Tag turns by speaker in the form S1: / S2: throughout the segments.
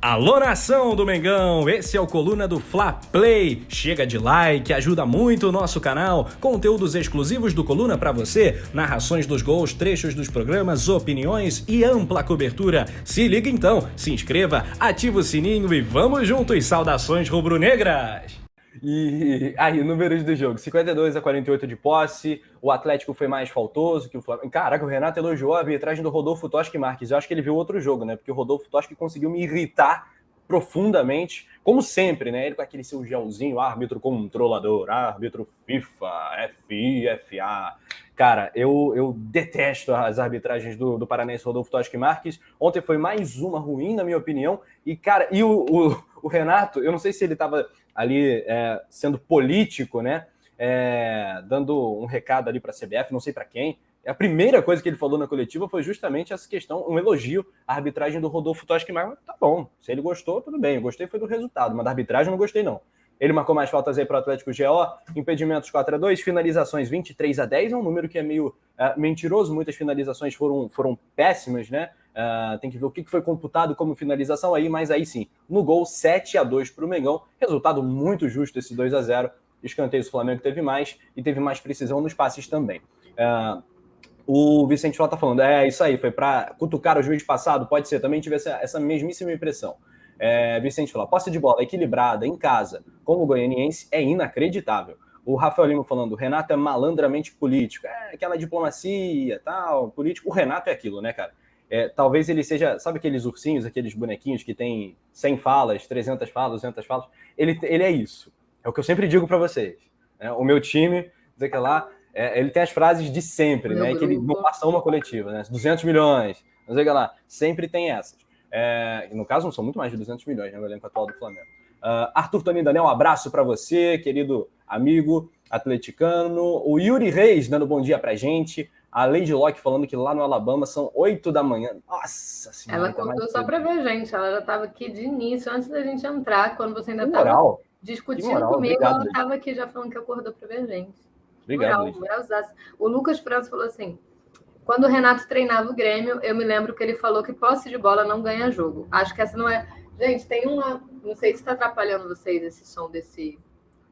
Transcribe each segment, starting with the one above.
S1: Alô, nação do Mengão, esse é o Coluna do Fla Play. Chega de like, ajuda muito o nosso canal. Conteúdos exclusivos do Coluna pra você, narrações dos gols, trechos dos programas, opiniões e ampla cobertura. Se liga então, se inscreva, ativa o sininho e vamos juntos. Saudações rubro-negras!
S2: E aí, números do jogo: 52-48 de posse. O Atlético foi mais faltoso que o Flamengo. Caraca, o Renato elogiou a arbitragem do Rodolfo Toschi Marques. Eu acho que ele viu outro jogo, né? Porque o Rodolfo Toschi conseguiu me irritar profundamente, como sempre, né? Ele com aquele seu gelzinho, árbitro controlador, árbitro FIFA, FI, FA. Cara, eu detesto as arbitragens do paranaense Rodolfo Toschi Marques. Ontem foi mais uma ruim, na minha opinião. E, cara, o Renato, eu não sei se ele estava ali sendo político, né? Dando um recado ali para a CBF, não sei para quem. A primeira coisa que ele falou na coletiva foi justamente essa questão, um elogio à arbitragem do Rodolfo Toschi Marques. Tá bom, se ele gostou, tudo bem. Eu gostei foi do resultado, mas da arbitragem eu não gostei, não. Ele marcou mais faltas aí para o Atlético GO, impedimentos 4-2, finalizações 23-10, é um número que é meio mentiroso, muitas finalizações foram péssimas, né? Tem que ver o que foi computado como finalização aí, mas aí sim, no gol 7-2 para o Mengão, resultado muito justo esse 2-0, escanteios o Flamengo teve mais e teve mais precisão nos passes também. O Vicente Flá tá falando, isso aí, foi para cutucar o juiz passado, pode ser, também tive essa mesmíssima impressão. Vicente Flá, posse de bola equilibrada, em casa, como o goianiense, é inacreditável. O Rafael Lima falando, o Renato é malandramente político, aquela diplomacia, tal, político. O Renato é aquilo, né, cara? Talvez ele seja, sabe aqueles ursinhos, aqueles bonequinhos que tem 100 falas, 300 falas, 200 falas? Ele é isso. É o que eu sempre digo para vocês. O meu time, sei que lá, ele tem as frases de sempre, né? Que ele não passa uma coletiva, né? 200 milhões, não sei o que lá. Sempre tem essas. No caso, não são muito mais de 200 milhões, né? O elenco atual do Flamengo. Arthur Toninho Daniel, um abraço para você, querido amigo atleticano. O Yuri Reis dando bom dia pra gente. A Lady Locke falando que lá no Alabama são 8 da manhã. Nossa senhora.
S3: Ela contou só para ver a gente. Ela já estava aqui de início, antes da gente entrar, quando você ainda estava discutindo comigo, obrigado, ela estava aqui já falando que acordou para ver a gente.
S2: Obrigado,
S3: moral. O Lucas França falou assim, quando o Renato treinava o Grêmio, eu me lembro que ele falou que posse de bola não ganha jogo. Acho que essa não é... Gente, tem uma... Não sei se está atrapalhando vocês esse som desse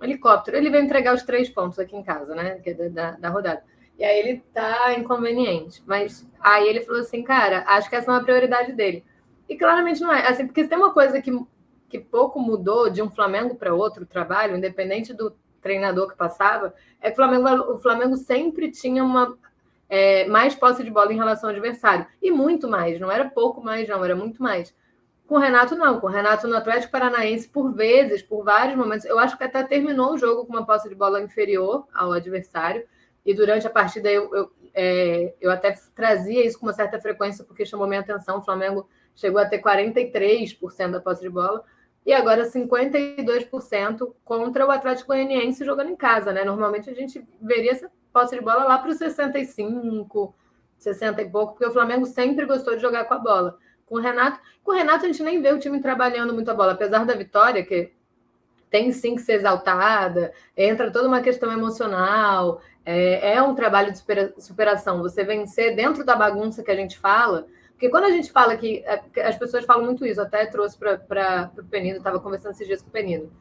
S3: helicóptero. Ele veio entregar os 3 pontos aqui em casa, né? Que é da rodada. E aí ele tá inconveniente. Mas aí ele falou assim, cara, acho que essa não é a prioridade dele. E claramente não é. Assim, porque tem uma coisa que pouco mudou de um Flamengo para outro trabalho, independente do treinador que passava, é que o Flamengo sempre tinha mais posse de bola em relação ao adversário. E muito mais. Não era pouco mais, não. Era muito mais. Com o Renato, não. Com o Renato no Atlético Paranaense, por vezes, por vários momentos, eu acho que até terminou o jogo com uma posse de bola inferior ao adversário. E durante a partida eu até trazia isso com uma certa frequência, porque chamou minha atenção. O Flamengo chegou a ter 43% da posse de bola e agora 52% contra o Atlético Goianiense jogando em casa, né? Normalmente a gente veria essa posse de bola lá para os 65, 60 e pouco, porque o Flamengo sempre gostou de jogar com a bola. Com o Renato a gente nem vê o time trabalhando muito a bola, apesar da vitória, que tem sim que ser exaltada, entra toda uma questão emocional, é um trabalho de superação, você vencer dentro da bagunça que a gente fala, porque quando a gente fala que as pessoas falam muito isso, até trouxe para o Penido, estava conversando esses dias com o Penido,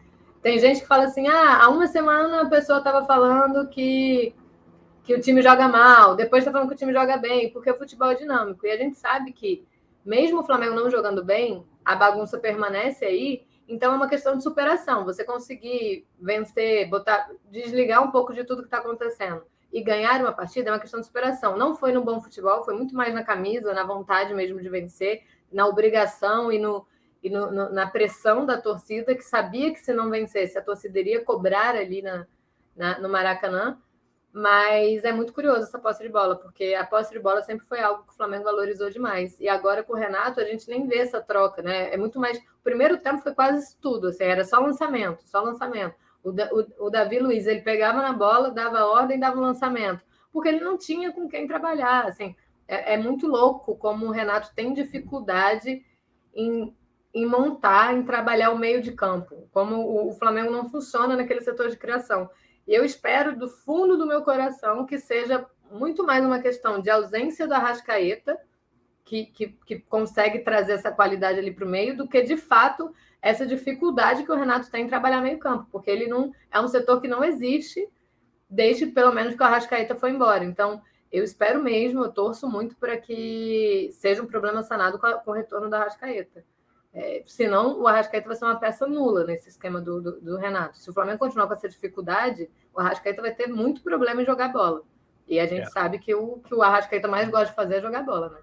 S3: tem gente que fala assim, há uma semana a pessoa estava falando que o time joga mal, depois está falando que o time joga bem, porque o futebol é dinâmico, e a gente sabe que mesmo o Flamengo não jogando bem, a bagunça permanece aí. Então, é uma questão de superação. Você conseguir vencer, desligar um pouco de tudo que está acontecendo e ganhar uma partida é uma questão de superação. Não foi no bom futebol, foi muito mais na camisa, na vontade mesmo de vencer, na obrigação e na pressão da torcida, que sabia que se não vencesse, a torcida iria cobrar ali no Maracanã. Mas é muito curioso essa posse de bola, porque a posse de bola sempre foi algo que o Flamengo valorizou demais. E agora com o Renato a gente nem vê essa troca, né? É muito mais... O primeiro tempo foi quase isso tudo, assim, era só lançamento. O Davi Luiz, ele pegava na bola, dava ordem, dava um lançamento, porque ele não tinha com quem trabalhar, assim. É muito louco como o Renato tem dificuldade em montar, em trabalhar o meio de campo, como o Flamengo não funciona naquele setor de criação. E eu espero, do fundo do meu coração, que seja muito mais uma questão de ausência do Arrascaeta, que consegue trazer essa qualidade ali para o meio do que, de fato, essa dificuldade que o Renato tem em trabalhar meio campo, porque ele não é um setor que não existe desde, pelo menos, que o Arrascaeta foi embora. Então, eu espero mesmo, eu torço muito para que seja um problema sanado com o retorno do Arrascaeta. Senão, o Arrascaeta vai ser uma peça nula nesse esquema do Renato. Se o Flamengo continuar com essa dificuldade, o Arrascaeta vai ter muito problema em jogar bola. E a gente sabe que o Arrascaeta mais gosta de fazer é jogar bola, né?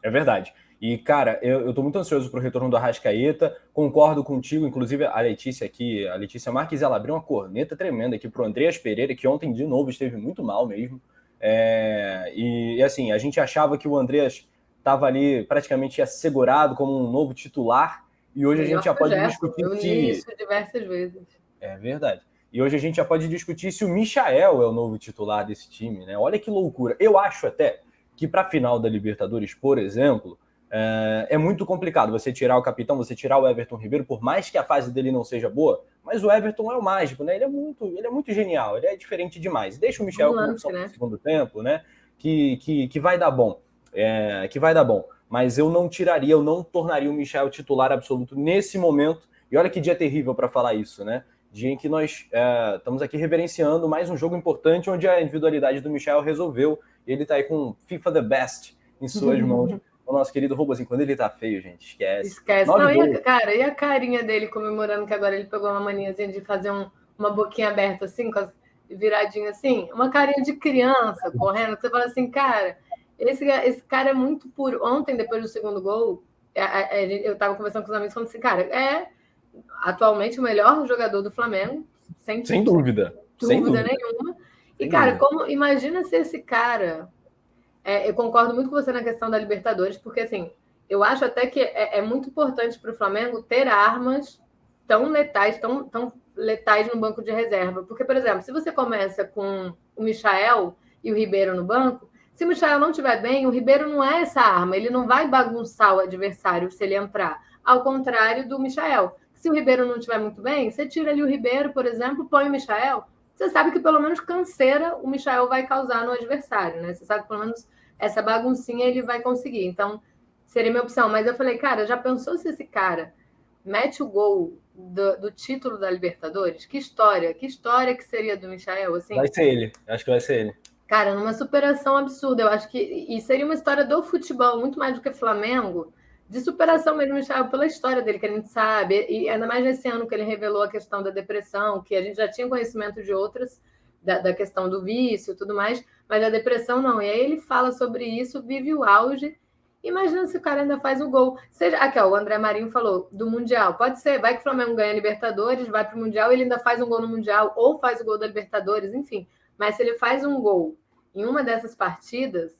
S2: É verdade. E, cara, eu tô muito ansioso pro retorno do Arrascaeta, concordo contigo, inclusive a Letícia Marques, ela abriu uma corneta tremenda aqui pro Andreas Pereira, que ontem, de novo, esteve muito mal mesmo. E assim, a gente achava que o Andreas estava ali praticamente assegurado como um novo titular, e hoje a gente já pode discutir
S3: eu li isso diversas vezes.
S2: É verdade. E hoje a gente já pode discutir se o Michael é o novo titular desse time, né? Olha que loucura. Eu acho até que para a final da Libertadores, por exemplo, é muito complicado você tirar o capitão, você tirar o Everton Ribeiro, por mais que a fase dele não seja boa, mas o Everton é o mágico, né? Ele é muito genial, ele é diferente demais. Deixa o Michael com opção no segundo tempo, né? Que vai dar bom. Que vai dar bom. Mas eu não tornaria o Michael titular absoluto nesse momento. E olha que dia terrível para falar isso, né? Dia em que nós estamos aqui reverenciando mais um jogo importante onde a individualidade do Michael resolveu. E ele tá aí com FIFA The Best em suas mãos. O nosso querido Robozinho, quando ele tá feio, gente, esquece.
S3: Não, e a carinha dele comemorando que agora ele pegou uma maniazinha de fazer uma boquinha aberta assim, viradinha assim, uma carinha de criança correndo, que você fala assim, cara, esse cara é muito puro. Ontem, depois do segundo gol, eu tava conversando com os amigos falando assim, cara, atualmente o melhor jogador do Flamengo, sem dúvida nenhuma. E, cara, imagina se esse cara... eu concordo muito com você na questão da Libertadores, porque, assim, eu acho até que é muito importante para o Flamengo ter armas tão letais no banco de reserva. Porque, por exemplo, se você começa com o Michael e o Ribeiro no banco, se o Michael não estiver bem, o Ribeiro não é essa arma, ele não vai bagunçar o adversário se ele entrar. Ao contrário do Michael. Se o Ribeiro não estiver muito bem, você tira ali o Ribeiro, por exemplo, põe o Michael, você sabe que pelo menos canseira o Michael vai causar no adversário, né? Você sabe que pelo menos essa baguncinha ele vai conseguir. Então, seria minha opção. Mas eu falei, cara, já pensou se esse cara mete o gol do título da Libertadores? Que história que seria do Michael? Assim,
S2: vai ser ele, acho que vai ser ele.
S3: Cara, numa superação absurda. Eu acho que e seria uma história do futebol, muito mais do que Flamengo, de superação mesmo, Michael, pela história dele, que a gente sabe, e ainda mais nesse ano que ele revelou a questão da depressão, que a gente já tinha conhecimento de outras, da questão do vício e tudo mais, mas a depressão não. E aí ele fala sobre isso, vive o auge. Imagina se o cara ainda faz o gol. Aqui, ó, o André Marinho falou do Mundial. Pode ser, vai que o Flamengo ganha a Libertadores, vai para o Mundial, ele ainda faz um gol no Mundial, ou faz o gol da Libertadores, enfim. Mas se ele faz um gol em uma dessas partidas,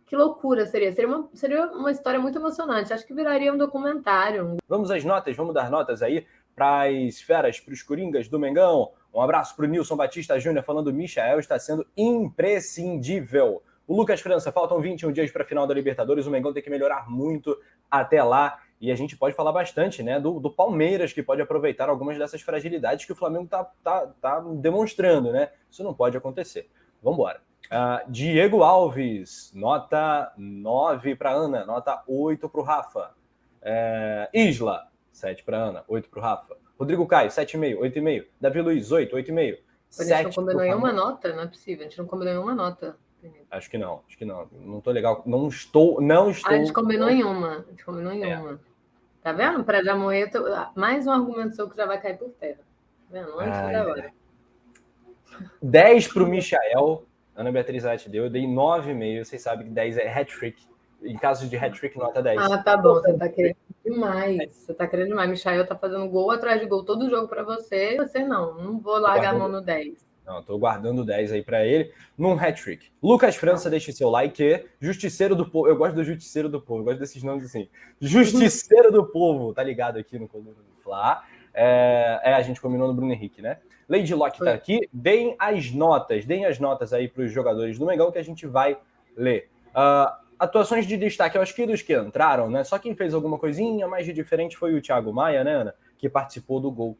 S3: que loucura seria. Seria uma história muito emocionante. Acho que viraria um documentário.
S2: Vamos às notas, vamos dar notas aí para as feras, para os coringas do Mengão. Um abraço para o Nilson Batista Júnior falando: Michael está sendo imprescindível. O Lucas França, faltam 21 dias para a final da Libertadores, o Mengão tem que melhorar muito até lá. E a gente pode falar bastante, né, do Palmeiras, que pode aproveitar algumas dessas fragilidades que o Flamengo tá demonstrando, né? Isso não pode acontecer. Vamos embora. Diego Alves, nota 9 para Ana, nota 8 para o Rafa. Isla, 7 para Ana, 8 para o Rafa. Rodrigo Caio, 7,5, 8,5. Davi Luiz, 8, 8,5.
S3: A gente não combinou em uma nota? Não é possível, a gente não combinou em uma nota.
S2: Acho que não. Não tô legal. Não estou.
S3: A gente combinou em uma. Tá vendo? Para já morrer, mais um argumento seu que já vai cair por terra. Tá vendo? Antes da hora.
S2: 10 para o Michael. Ana Beatriz Arte deu. Eu dei 9,5. Vocês sabem que 10 é hat-trick. Em caso de hat-trick, nota 10.
S3: Tá bom. Você tá querendo demais. Michael tá fazendo gol atrás de gol todo jogo para você. Você não vou largar a mão no 10.
S2: Não, tô guardando 10 aí para ele num hat-trick. Lucas França, deixe seu like. Justiceiro do Povo. Eu gosto do Justiceiro do Povo. Eu gosto desses nomes assim. Justiceiro do Povo. Tá ligado aqui no Coluna do Fla. A gente combinou no Bruno Henrique, né? Lady Locke tá aqui. Deem as notas aí para os jogadores do Mengão que a gente vai ler. Atuações de destaque, eu acho que dos que entraram, né? Só quem fez alguma coisinha mais de diferente foi o Thiago Maia, né, Ana? Que participou do gol.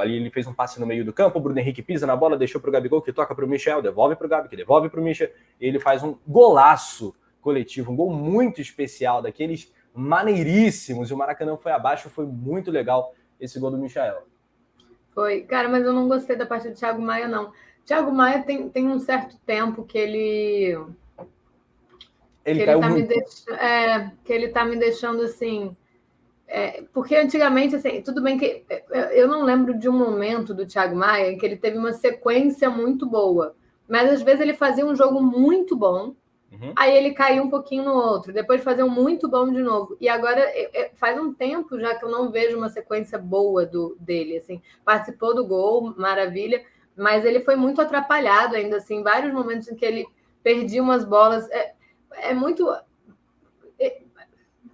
S2: Ali ele fez um passe no meio do campo, o Bruno Henrique pisa na bola, deixou pro Gabigol, que toca pro Michael, devolve pro Gabi, que devolve pro Michel, ele faz um golaço coletivo, um gol muito especial, daqueles maneiríssimos, e o Maracanã foi abaixo, foi muito legal esse gol do Michael.
S3: Foi, cara, mas eu não gostei da parte do Thiago Maia, não. Thiago Maia tem um certo tempo que ele
S2: caiu
S3: tá
S2: muito.
S3: que ele tá me deixando assim. Porque antigamente, assim, tudo bem que eu não lembro de um momento do Thiago Maia em que ele teve uma sequência muito boa, mas às vezes ele fazia um jogo muito bom, aí ele caiu um pouquinho no outro, depois fazia um muito bom de novo. E agora faz um tempo já que eu não vejo uma sequência boa dele, assim. Participou do gol, maravilha, mas ele foi muito atrapalhado ainda, assim, vários momentos em que ele perdia umas bolas. Muito.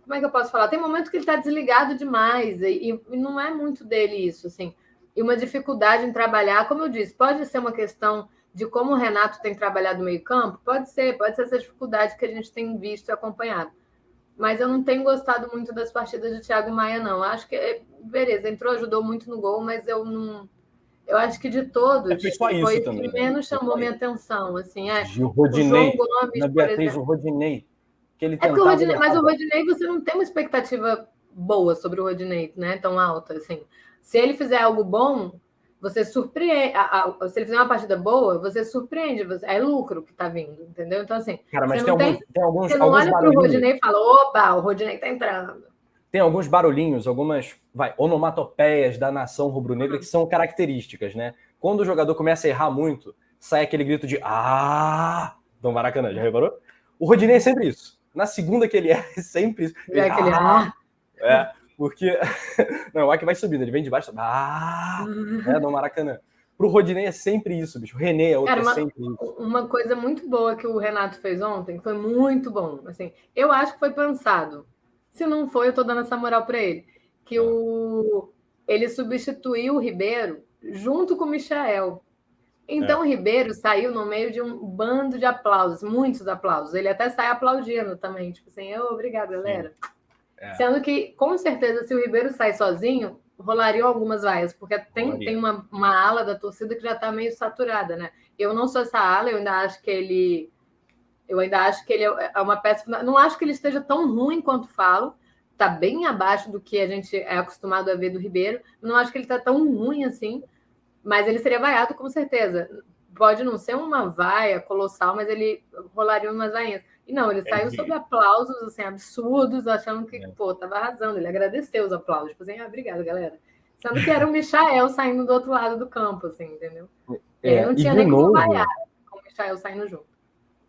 S3: Como é que eu posso falar? Tem momentos que ele está desligado demais e não é muito dele isso, assim. E uma dificuldade em trabalhar, como eu disse, pode ser uma questão de como o Renato tem trabalhado no meio-campo, pode ser essa dificuldade que a gente tem visto e acompanhado. Mas eu não tenho gostado muito das partidas do Thiago Maia, não. Acho que, beleza, entrou, ajudou muito no gol, mas eu não. Eu acho que de todos
S2: foi
S3: o
S2: também,
S3: que menos chamou minha atenção. Assim,
S2: o Rodinei,
S3: o João Gomes,
S2: na Beatriz,
S3: por exemplo.
S2: o Rodinei, que ele
S3: porque
S2: tentava...
S3: mas o Rodinei, você não tem uma expectativa boa sobre o Rodinei, né? Tão alta, assim. Se ele fizer algo bom, você surpreende. Se ele fizer uma partida boa, você surpreende. É lucro que tá vindo, entendeu? Então, assim,
S2: Cara, mas
S3: você não
S2: alguns
S3: você não olha para o
S2: barulhinhos.
S3: Rodinei e fala, opa, o Rodinei tá entrando.
S2: Tem alguns barulhinhos, algumas onomatopeias da nação rubro-negra que são características, né? Quando o jogador começa a errar muito, sai aquele grito de do Maracanã, já reparou? O Rodinei é sempre isso. Na segunda que ele é sempre isso.
S3: Ele
S2: Porque... Não, o que vai subindo, ele vem de baixo, no Maracanã. Pro Rodinei é sempre isso, bicho. O René é outro, é sempre isso.
S3: Uma coisa muito boa que o Renato fez ontem, foi muito bom. Assim, eu acho que foi pensado. Se não foi, eu tô dando essa moral para ele. Que ele substituiu o Ribeiro junto com o Michael. Então o Ribeiro saiu no meio de um bando de aplausos, muitos aplausos. Ele até sai aplaudindo também, tipo assim, obrigado, galera. Sendo que, com certeza, se o Ribeiro sai sozinho, rolariam algumas vaias, porque tem uma ala da torcida que já está meio saturada, né? Eu não sou essa ala, eu ainda acho que ele é uma peça. Não acho que ele esteja tão ruim quanto falo. Está bem abaixo do que a gente é acostumado a ver do Ribeiro. Não acho que ele está tão ruim assim, mas ele seria vaiado com certeza. Pode não ser uma vaia colossal, mas ele rolaria umas vaias. E não, ele saiu sob aplausos assim, absurdos, achando que, tava arrasando. Ele agradeceu os aplausos. Tipo assim, obrigado, galera. Sendo que era o Michael saindo do outro lado do campo, assim, entendeu? Ele não tinha nem como vaiar com o Michael saindo junto.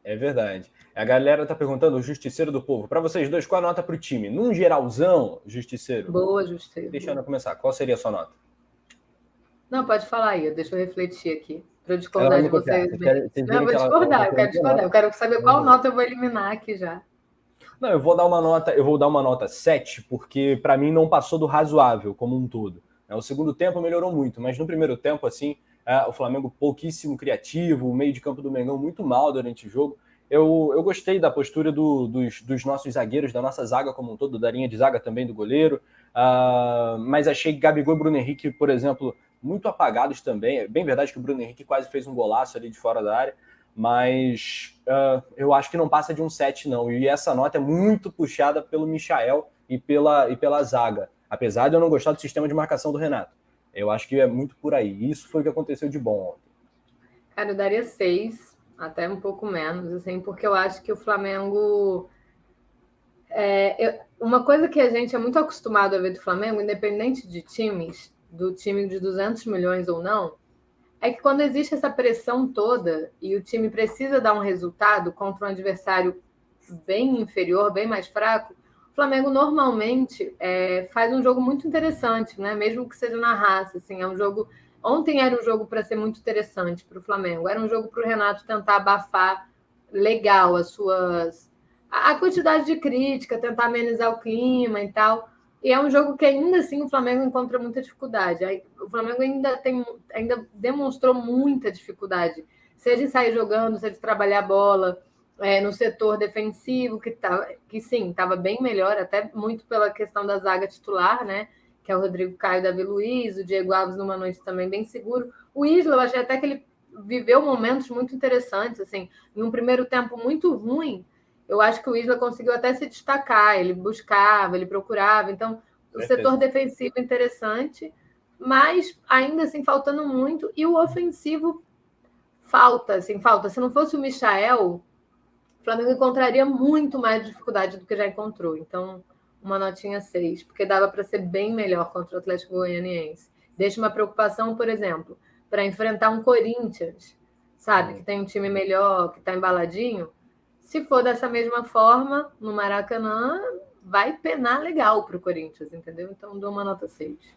S2: É verdade. A galera tá perguntando, o Justiceiro do Povo, para vocês dois, qual a nota pro time? Num geralzão, Justiceiro.
S3: Boa, Justiceiro.
S2: Deixa eu começar. Qual seria a sua nota?
S3: Não, pode falar aí. Deixa eu refletir aqui. Para eu discordar de vocês. Não, eu vou discordar. Eu quero discordar. Eu quero saber qual nota eu vou eliminar aqui já.
S2: Não, eu vou dar uma nota 7, porque para mim não passou do razoável como um todo. O segundo tempo melhorou muito, mas no primeiro tempo, assim, o Flamengo pouquíssimo criativo, o meio de campo do Mengão muito mal durante o jogo. Eu gostei da postura dos nossos zagueiros, da nossa zaga como um todo, da linha de zaga também do goleiro, mas achei Gabigol e Bruno Henrique, por exemplo, muito apagados também. É bem verdade que o Bruno Henrique quase fez um golaço ali de fora da área, mas eu acho que não passa de um 7, não. E essa nota é muito puxada pelo Michael e pela zaga, apesar de eu não gostar do sistema de marcação do Renato. Eu acho que é muito por aí. Isso foi o que aconteceu de bom ontem.
S3: Cara, eu daria 6, até um pouco menos, assim, porque eu acho que o Flamengo... uma coisa que a gente é muito acostumado a ver do Flamengo, independente de times, do time de 200 milhões ou não, é que quando existe essa pressão toda e o time precisa dar um resultado contra um adversário bem inferior, bem mais fraco, o Flamengo normalmente faz um jogo muito interessante, né? Mesmo que seja na raça. Assim, é um jogo... Ontem era um jogo para ser muito interessante para o Flamengo. Era um jogo para o Renato tentar abafar legal a quantidade de crítica, tentar amenizar o clima e tal. E é um jogo que ainda assim o Flamengo encontra muita dificuldade. O Flamengo ainda demonstrou muita dificuldade, seja em sair jogando, seja de trabalhar a bola, no setor defensivo, que sim, estava bem melhor, até muito pela questão da zaga titular, né? Que é o Rodrigo Caio e Davi Luiz, o Diego Alves numa noite também bem seguro. O Isla, eu achei até que ele viveu momentos muito interessantes, assim, em um primeiro tempo muito ruim, eu acho que o Isla conseguiu até se destacar, ele buscava, ele procurava, então o setor defensivo interessante, mas ainda assim faltando muito, e o ofensivo falta. Se não fosse o Michael, o Flamengo encontraria muito mais dificuldade do que já encontrou. Então, uma notinha 6, porque dava para ser bem melhor contra o Atlético Goianiense. Deixa uma preocupação, por exemplo, para enfrentar um Corinthians, sabe, que tem um time melhor, que está embaladinho. Se for dessa mesma forma, no Maracanã, vai penar legal para o Corinthians, entendeu? Então, dou uma nota 6.